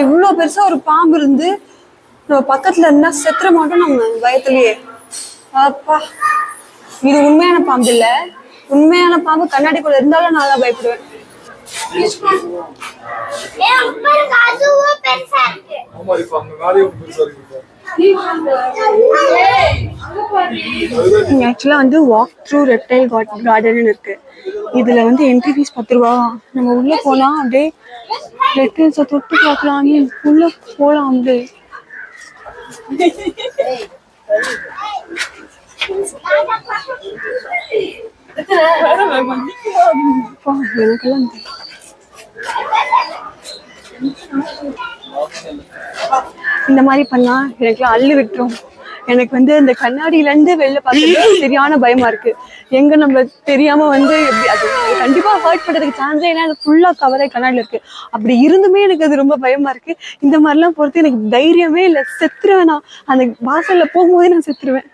இவ்வளோ பெருசா ஒரு பாம்பு இருந்து நம்ம பக்கத்துல இருந்தா செத்துற மாட்டோம் நம்ம பயத்திலேயே. அப்பா, இது உண்மையான பாம்பு இல்ல. உண்மையான பாம்பு கண்ணாடிக்குள்ள இருந்தாலும் நான் தான் பயப்படுவேன். ஆக்சுவலா வந்து வாக் த்ரூ ரெப்டைல் கார்டன் இருக்கு. இதுல வந்து என்ட்ரி ஃபீஸ் 10 ரூபா. நம்ம உள்ள போனா அப்படியே ரெப்டைல்ஸை தொட்டு பார்க்கலாம். உள்ள போலாம் அப்படியே. எனக்கெல்லாம் இந்த மாதிரி பண்ணா எனக்குலாம் அள்ளு விட்டுரும். எனக்கு வந்து இந்த கண்ணாடியில இருந்து வெளில பார்த்து சரியான பயமா இருக்கு. எங்க நம்ம தெரியாம வந்து எப்படி அது கண்டிப்பா ஹர்ட் பண்றதுக்கு சான்ஸே ஏன்னா அது ஃபுல்லா கவரே கண்ணாடியில இருக்கு. அப்படி இருந்துமே எனக்கு அது ரொம்ப பயமா இருக்கு. இந்த மாதிரிலாம் பொறுத்து எனக்கு தைரியமே இல்லை. செத்துருவேன் நான். அந்த வாசல்ல போகும்போதே நான் செத்துருவேன்.